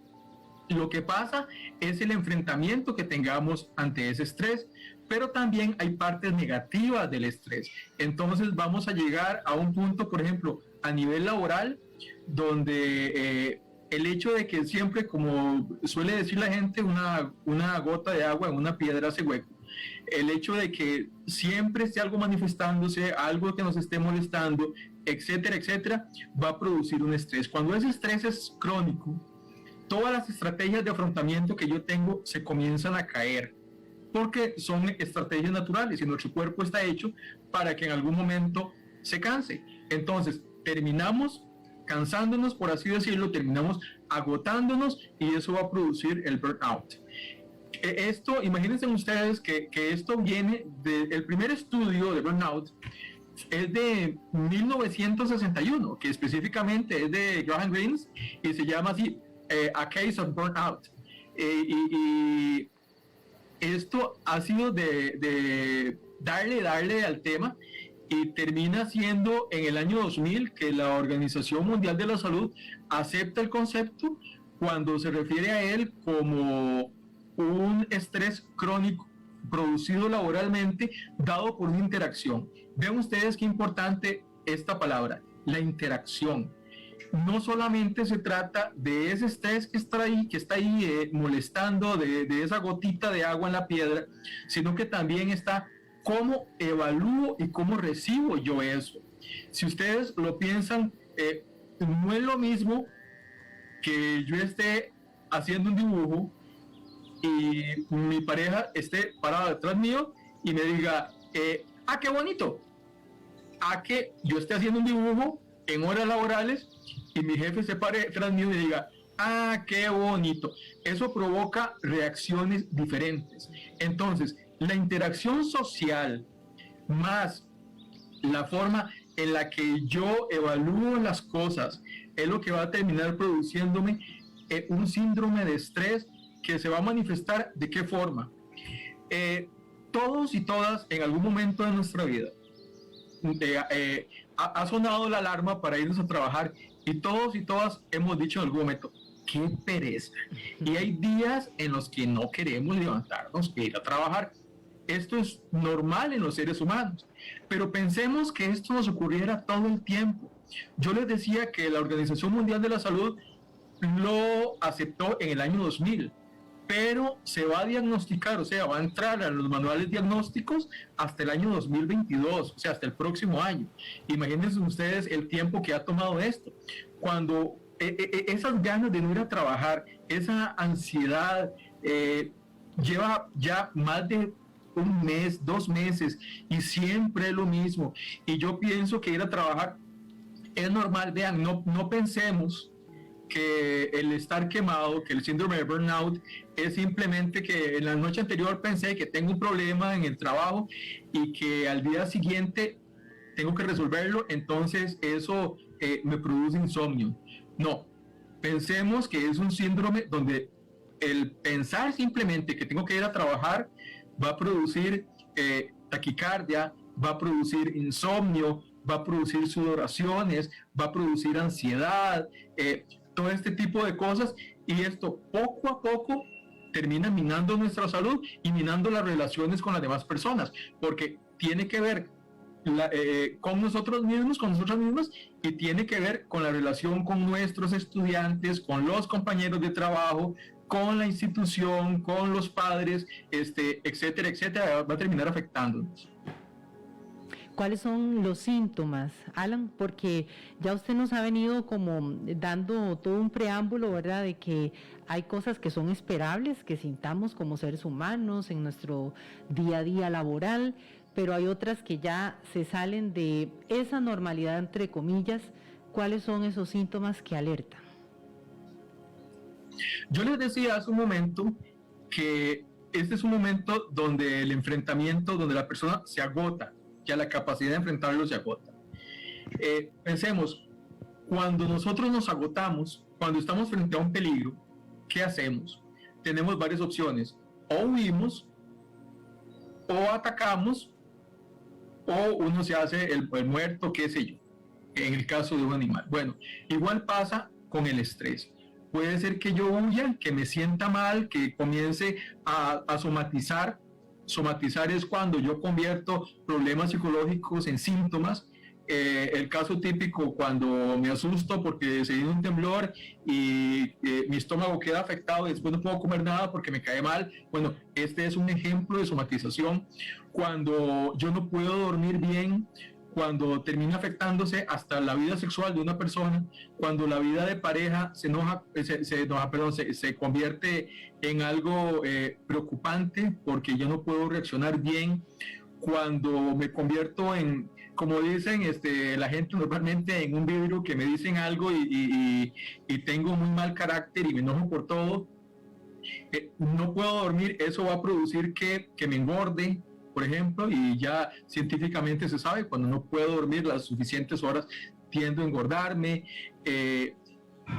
Lo que pasa es el enfrentamiento que tengamos ante ese estrés, pero también hay partes negativas del estrés. Entonces vamos a llegar a un punto, por ejemplo, a nivel laboral, donde el hecho de que siempre, como suele decir la gente, una gota de agua en una piedra hace hueco. El hecho de que siempre esté algo manifestándose, algo que nos esté molestando, etcétera, etcétera, va a producir un estrés. Cuando ese estrés es crónico, todas las estrategias de afrontamiento que yo tengo se comienzan a caer, porque son estrategias naturales y nuestro cuerpo está hecho para que en algún momento se canse. Entonces, terminamos cansándonos, por así decirlo, terminamos agotándonos y eso va a producir el burnout. Esto, imagínense ustedes que esto viene del primer estudio de burnout, es de 1961, que específicamente es de Graham Greene y se llama así, A Case of Burnout. Y esto ha sido de darle al tema y termina siendo en el año 2000 que la Organización Mundial de la Salud acepta el concepto cuando se refiere a él como un estrés crónico producido laboralmente dado por una interacción. Vean ustedes qué importante esta palabra, la interacción. No solamente se trata de ese estrés que está ahí molestando, de esa gotita de agua en la piedra, sino que también está cómo evalúo y cómo recibo yo eso. Si ustedes lo piensan, no es lo mismo que yo esté haciendo un dibujo y mi pareja esté parada detrás mío y me diga, qué bonito, a que yo esté haciendo un dibujo en horas laborales y mi jefe se pare detrás mío y diga, qué bonito. Eso provoca reacciones diferentes. Entonces, la interacción social más la forma en la que yo evalúo las cosas es lo que va a terminar produciéndome un síndrome de estrés que se va a manifestar. ¿De qué forma? Todos y todas en algún momento de nuestra vida ha sonado la alarma para irnos a trabajar y todos y todas hemos dicho en algún momento, qué pereza. Y hay días en los que no queremos levantarnos e ir a trabajar. Esto es normal en los seres humanos, pero pensemos que esto nos ocurriera todo el tiempo. Yo les decía que la Organización Mundial de la Salud lo aceptó en el año 2000, pero se va a diagnosticar, o sea, va a entrar a los manuales diagnósticos hasta el año 2022, o sea, hasta el próximo año. Imagínense ustedes el tiempo que ha tomado esto. Cuando esas ganas de no ir a trabajar, esa ansiedad, lleva ya más de un mes, 2 meses, y siempre es lo mismo. Y yo pienso que ir a trabajar es normal. Vean, no pensemos que el estar quemado, que el síndrome de burnout es simplemente que en la noche anterior pensé que tengo un problema en el trabajo y que al día siguiente tengo que resolverlo, entonces eso me produce insomnio. No, pensemos que es un síndrome donde el pensar simplemente que tengo que ir a trabajar va a producir taquicardia, va a producir insomnio, va a producir sudoraciones, va a producir ansiedad, todo este tipo de cosas, y esto poco a poco termina minando nuestra salud y minando las relaciones con las demás personas, porque tiene que ver con nosotros mismos, con nosotras mismas, y tiene que ver con la relación con nuestros estudiantes, con los compañeros de trabajo, con la institución, con los padres, etcétera, etcétera, va a terminar afectándonos. ¿Cuáles son los síntomas, Alan? Porque ya usted nos ha venido como dando todo un preámbulo, ¿verdad?, de que hay cosas que son esperables, que sintamos como seres humanos en nuestro día a día laboral, pero hay otras que ya se salen de esa normalidad, entre comillas. ¿Cuáles son esos síntomas que alertan? Yo les decía hace un momento que este es un momento donde el enfrentamiento, donde la persona se agota, ya la capacidad de enfrentarlo se agota. Pensemos, cuando nosotros nos agotamos, cuando estamos frente a un peligro, ¿qué hacemos? Tenemos varias opciones: o huimos, o atacamos, o uno se hace el muerto, qué sé yo, en el caso de un animal. Bueno, igual pasa con el estrés. Puede ser que yo huya, que me sienta mal, que comience a somatizar. Somatizar es cuando yo convierto problemas psicológicos en síntomas. El caso típico, cuando me asusto porque se viene un temblor y mi estómago queda afectado y después no puedo comer nada porque me cae mal. Bueno, este es un ejemplo de somatización. Cuando yo no puedo dormir bien, cuando termina afectándose hasta la vida sexual de una persona, cuando la vida de pareja se convierte en algo preocupante porque yo no puedo reaccionar bien, cuando me convierto en, como dicen la gente normalmente, en un vidrio que me dicen algo y tengo muy mal carácter y me enojo por todo, no puedo dormir. Eso va a producir que me engorde, por ejemplo, y ya científicamente se sabe, cuando no puedo dormir las suficientes horas tiendo a engordarme.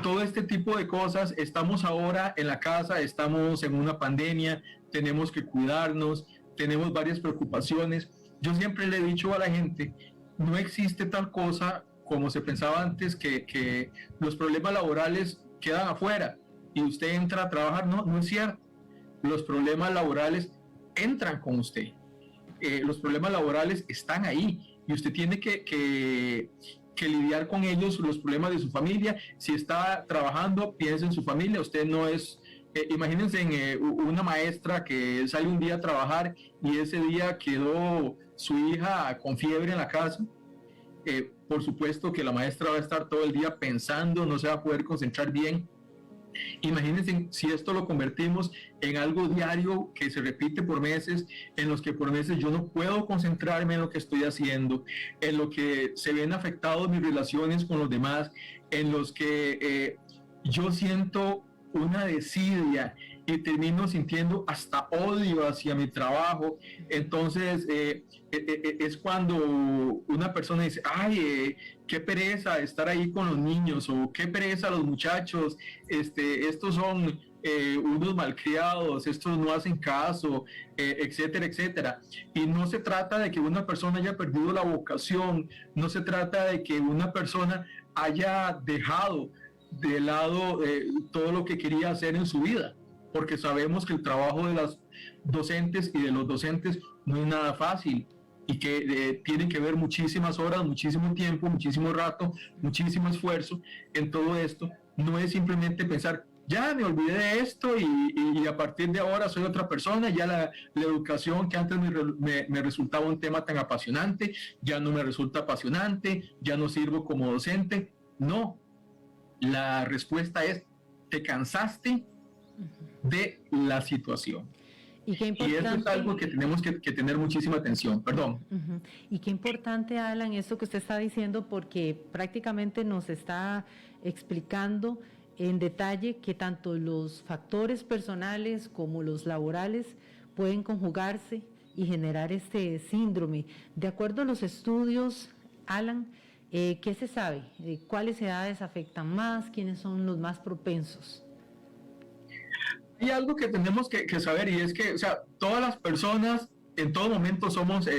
Todo este tipo de cosas. Estamos ahora en la casa, estamos en una pandemia, tenemos que cuidarnos, tenemos varias preocupaciones. Yo siempre le he dicho a la gente, no existe tal cosa como se pensaba antes, que los problemas laborales quedan afuera y usted entra a trabajar. No es cierto. Los problemas laborales entran con usted. Los problemas laborales están ahí y usted tiene que lidiar con ellos. Los problemas de su familia, si está trabajando, piensa en su familia. Usted no es, imagínense en una maestra que sale un día a trabajar y ese día quedó su hija con fiebre en la casa. Por supuesto que la maestra va a estar todo el día pensando, no se va a poder concentrar bien. Imagínense si esto lo convertimos en algo diario que se repite por meses, en los que por meses yo no puedo concentrarme en lo que estoy haciendo, en lo que se ven afectados mis relaciones con los demás, en los que yo siento una desidia y termino sintiendo hasta odio hacia mi trabajo. Entonces es cuando una persona dice, ay, qué pereza estar ahí con los niños, o qué pereza los muchachos, estos son unos malcriados, estos no hacen caso, etcétera, etcétera. Y no se trata de que una persona haya perdido la vocación, no se trata de que una persona haya dejado de lado todo lo que quería hacer en su vida, porque sabemos que el trabajo de las docentes y de los docentes no es nada fácil y que tiene que ver muchísimas horas, muchísimo tiempo, muchísimo rato, muchísimo esfuerzo en todo esto. No es simplemente pensar, ya me olvidé de esto y a partir de ahora soy otra persona, ya la educación que antes me resultaba un tema tan apasionante, ya no me resulta apasionante, ya no sirvo como docente. No. La respuesta es: te cansaste de la situación. Y eso es algo que tenemos que tener muchísima atención. Perdón. Y qué importante, Alan, esto que usted está diciendo, porque prácticamente nos está explicando en detalle que tanto los factores personales como los laborales pueden conjugarse y generar este síndrome. De acuerdo a los estudios, Alan, ¿qué se sabe? ¿Cuáles edades afectan más? ¿Quiénes son los más propensos? Hay algo que tenemos que saber, y es que, o sea, todas las personas en todo momento somos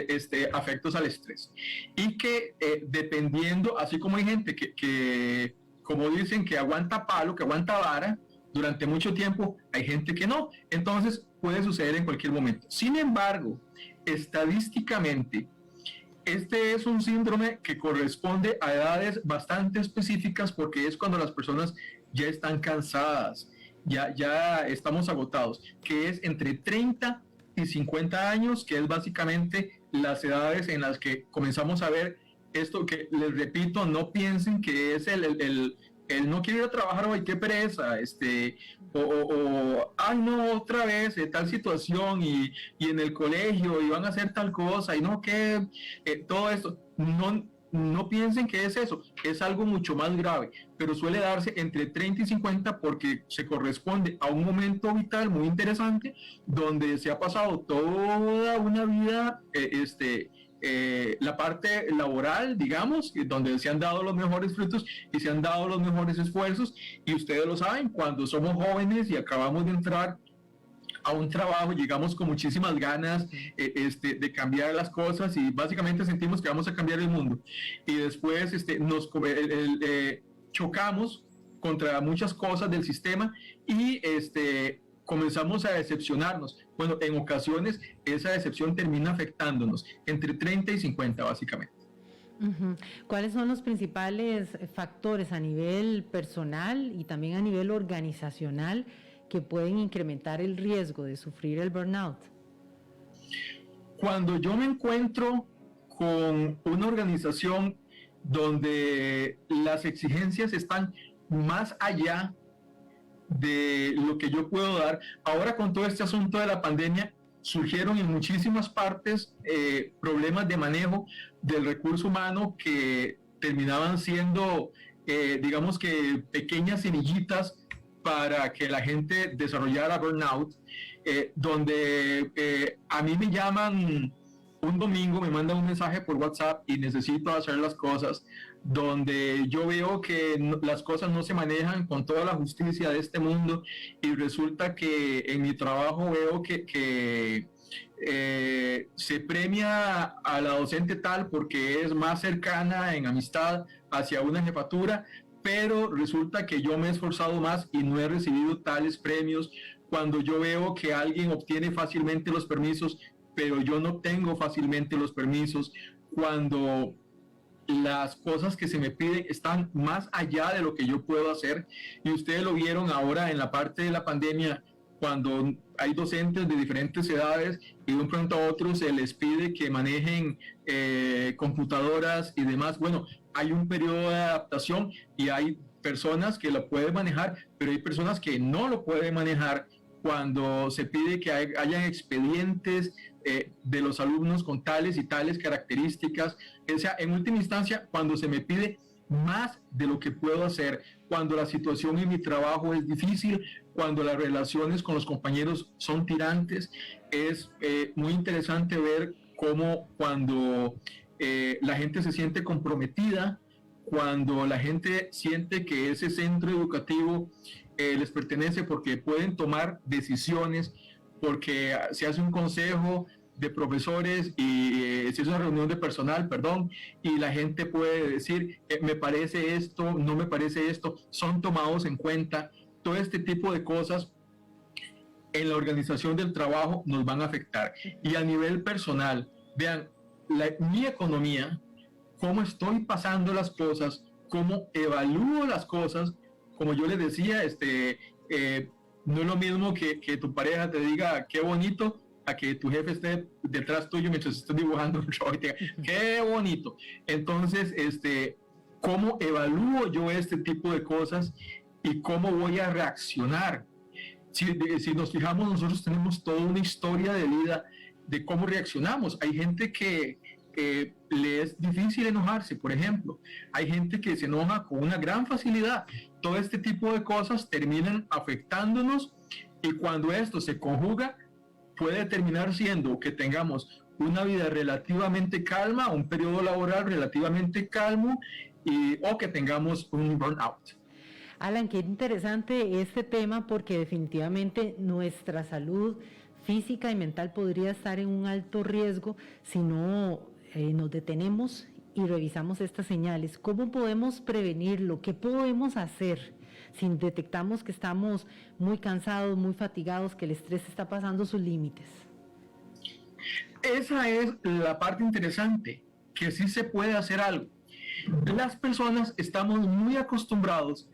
afectos al estrés, y que dependiendo, así como hay gente que como dicen, que aguanta palo, que aguanta vara durante mucho tiempo, hay gente que no. Entonces puede suceder en cualquier momento. Sin embargo, estadísticamente, este es un síndrome que corresponde a edades bastante específicas, porque es cuando las personas ya están cansadas, ya estamos agotados, que es entre 30 y 50 años, que es básicamente las edades en las que comenzamos a ver esto, que les repito, no piensen que es el no quiero ir a trabajar hoy, qué pereza, ay no, otra vez tal situación, y en el colegio, y van a hacer tal cosa, y no, que todo esto, no piensen que es eso, es algo mucho más grave, pero suele darse entre 30 y 50 porque se corresponde a un momento vital muy interesante, donde se ha pasado toda una vida, la parte laboral, digamos, donde se han dado los mejores frutos y se han dado los mejores esfuerzos, y ustedes lo saben, cuando somos jóvenes y acabamos de entrar a un trabajo, llegamos con muchísimas ganas de cambiar las cosas, y básicamente sentimos que vamos a cambiar el mundo, y después nos chocamos contra muchas cosas del sistema, y comenzamos a decepcionarnos. Bueno, en ocasiones esa decepción termina afectándonos entre 30 y 50 básicamente. ¿Cuáles son los principales factores a nivel personal y también a nivel organizacional que pueden incrementar el riesgo de sufrir el burnout? Cuando yo me encuentro con una organización donde las exigencias están más allá de lo que yo puedo dar, ahora con todo este asunto de la pandemia, surgieron en muchísimas partes problemas de manejo del recurso humano que terminaban siendo, digamos que pequeñas semillitas para que la gente desarrollara burnout, donde a mí me llaman un domingo, me mandan un mensaje por WhatsApp y necesito hacer las cosas, donde yo veo que las cosas no se manejan con toda la justicia de este mundo, y resulta que en mi trabajo veo que se premia a la docente tal porque es más cercana en amistad hacia una jefatura, pero resulta que yo me he esforzado más y no he recibido tales premios. Cuando yo veo que alguien obtiene fácilmente los permisos, pero yo no tengo fácilmente los permisos, cuando las cosas que se me piden están más allá de lo que yo puedo hacer, y ustedes lo vieron ahora en la parte de la pandemia, cuando hay docentes de diferentes edades y de un pronto a otro se les pide que manejen computadoras y demás. Bueno, hay un periodo de adaptación y hay personas que lo pueden manejar, pero hay personas que no lo pueden manejar cuando se pide que hayan expedientes de los alumnos con tales y tales características. O sea, en última instancia, cuando se me pide más de lo que puedo hacer, cuando la situación en mi trabajo es difícil, cuando las relaciones con los compañeros son tirantes, es muy interesante ver cómo cuando la gente se siente comprometida, cuando la gente siente que ese centro educativo les pertenece, porque pueden tomar decisiones, porque se hace un consejo de profesores y se hace una reunión de personal, y la gente puede decir, me parece esto, no me parece esto, son tomados en cuenta. Todo este tipo de cosas en la organización del trabajo nos van a afectar. Y a nivel personal, vean, mi economía, cómo estoy pasando las cosas, cómo evalúo las cosas. Como yo les decía, no es lo mismo que tu pareja te diga qué bonito, a que tu jefe esté detrás tuyo mientras estás dibujando un robot y te diga qué bonito. Entonces, ¿Cómo evalúo yo este tipo de cosas y cómo voy a reaccionar? Si nos fijamos, nosotros tenemos toda una historia de vida de cómo reaccionamos. Hay gente que le es difícil enojarse, por ejemplo. Hay gente que se enoja con una gran facilidad. Todo este tipo de cosas terminan afectándonos, y cuando esto se conjuga, puede terminar siendo que tengamos una vida relativamente calma, un periodo laboral relativamente calmo, o que tengamos un burnout. Alan, qué interesante este tema, porque definitivamente nuestra salud física y mental podría estar en un alto riesgo si no nos detenemos y revisamos estas señales. ¿Cómo podemos prevenirlo? ¿Qué podemos hacer si detectamos que estamos muy cansados, muy fatigados, que el estrés está pasando sus límites? Esa es la parte interesante, que sí se puede hacer algo. Las personas estamos muy acostumbrados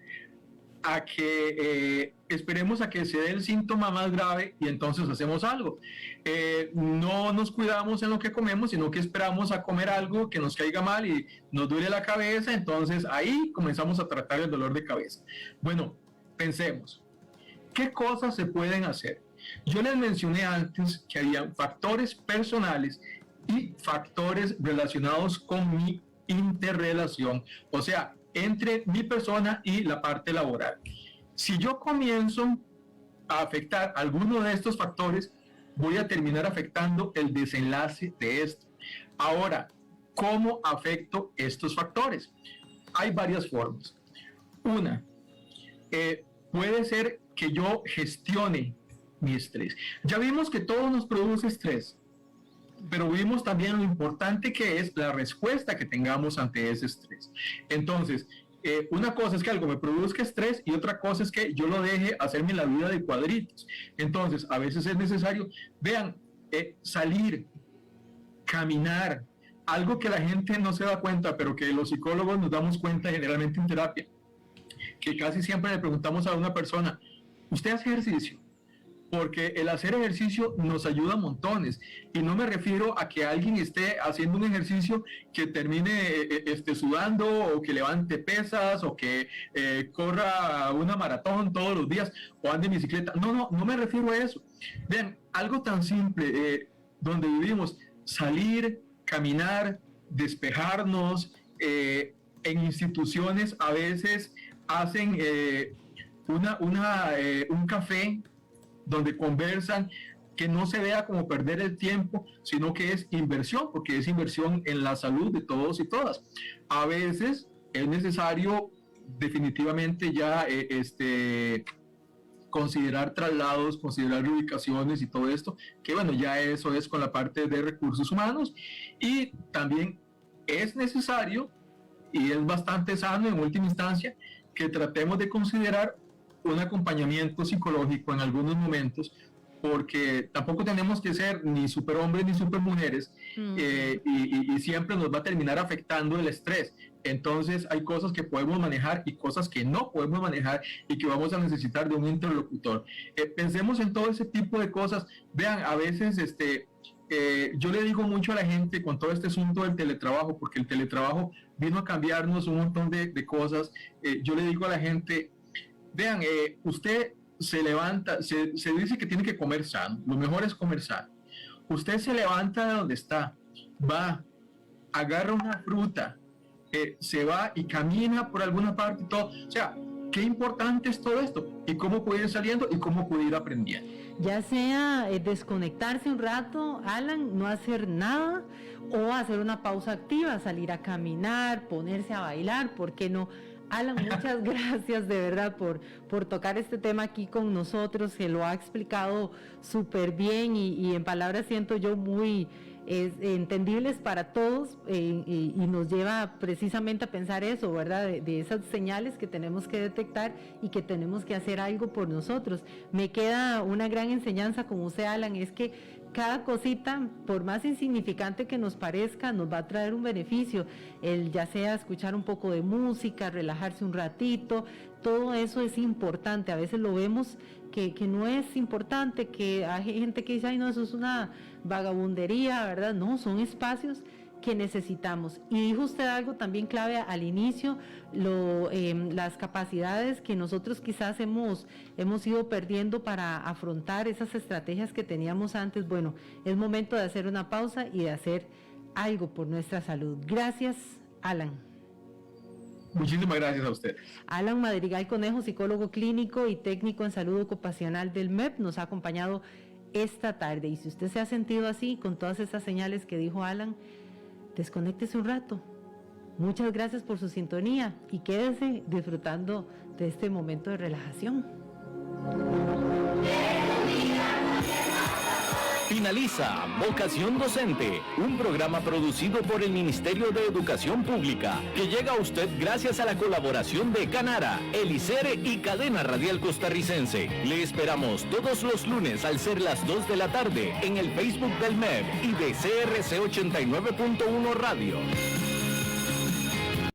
a que esperemos a que se dé el síntoma más grave y entonces hacemos algo. No nos cuidamos en lo que comemos, sino que esperamos a comer algo que nos caiga mal y nos duele la cabeza, entonces ahí comenzamos a tratar el dolor de cabeza. Bueno, pensemos, ¿qué cosas se pueden hacer? Yo les mencioné antes que había factores personales y factores relacionados con mi interrelación, o sea, entre mi persona y la parte laboral. Si yo comienzo a afectar alguno de estos factores, voy a terminar afectando el desenlace de esto. Ahora, ¿cómo afecto estos factores? Hay varias formas. Una, puede ser que yo gestione mi estrés. Ya vimos que todo nos produce estrés, pero vimos también lo importante que es la respuesta que tengamos ante ese estrés. Entonces, una cosa es que algo me produzca estrés y otra cosa es que yo lo deje hacerme la vida de cuadritos. Entonces, a veces es necesario, vean, salir, caminar, algo que la gente no se da cuenta, pero que los psicólogos nos damos cuenta generalmente en terapia, que casi siempre le preguntamos a una persona, ¿usted hace ejercicio? Porque el hacer ejercicio nos ayuda a montones, y no me refiero a que alguien esté haciendo un ejercicio que termine sudando, o que levante pesas, o que corra una maratón todos los días, o ande en bicicleta. No me refiero a eso. Vean, algo tan simple, donde vivimos, salir, caminar, despejarnos, en instituciones a veces hacen un café donde conversan, que no se vea como perder el tiempo, sino que es inversión, porque es inversión en la salud de todos y todas. A veces es necesario definitivamente ya considerar traslados, considerar ubicaciones y todo esto, que bueno, ya eso es con la parte de recursos humanos, y también es necesario, y es bastante sano en última instancia, que tratemos de considerar un acompañamiento psicológico en algunos momentos, porque tampoco tenemos que ser ni superhombres ni supermujeres, y siempre nos va a terminar afectando el estrés. Entonces hay cosas que podemos manejar y cosas que no podemos manejar y que vamos a necesitar de un interlocutor. Pensemos en todo ese tipo de cosas. Vean, a veces yo le digo mucho a la gente con todo este asunto del teletrabajo, porque el teletrabajo vino a cambiarnos un montón de cosas. Yo le digo a la gente, vean, usted se levanta, se dice que tiene que comer sano, lo mejor es comer sano. Usted se levanta de donde está, va, agarra una fruta, se va y camina por alguna parte y todo. O sea, qué importante es todo esto, y cómo puede ir saliendo y cómo puede ir aprendiendo. Ya sea desconectarse un rato, Alan, no hacer nada, o hacer una pausa activa, salir a caminar, ponerse a bailar, ¿por qué no? Alan, muchas gracias de verdad por tocar este tema aquí con nosotros, que lo ha explicado súper bien y en palabras siento yo muy entendibles para todos, y nos lleva precisamente a pensar eso, ¿verdad? De esas señales que tenemos que detectar y que tenemos que hacer algo por nosotros. Me queda una gran enseñanza con usted, Alan, es que cada cosita, por más insignificante que nos parezca, nos va a traer un beneficio, ya sea escuchar un poco de música, relajarse un ratito, todo eso es importante. A veces lo vemos que no es importante, que hay gente que dice, ay no, eso es una vagabundería, ¿verdad? No, son espacios que necesitamos. Y dijo usted algo también clave al inicio, las capacidades que nosotros quizás hemos ido perdiendo para afrontar esas estrategias que teníamos antes. Bueno, es momento de hacer una pausa y de hacer algo por nuestra salud. Gracias, Alan. Muchísimas gracias a usted. Alan Madrigal Conejo, psicólogo clínico y técnico en salud ocupacional del MEP, nos ha acompañado esta tarde. Y si usted se ha sentido así, con todas esas señales que dijo Alan, desconéctese un rato. Muchas gracias por su sintonía y quédese disfrutando de este momento de relajación. Finaliza Vocación Docente, un programa producido por el Ministerio de Educación Pública, que llega a usted gracias a la colaboración de Canara, el ICER y Cadena Radial Costarricense. Le esperamos todos los lunes al ser las 2 de la tarde en el Facebook del MEP y de CRC 89.1 Radio.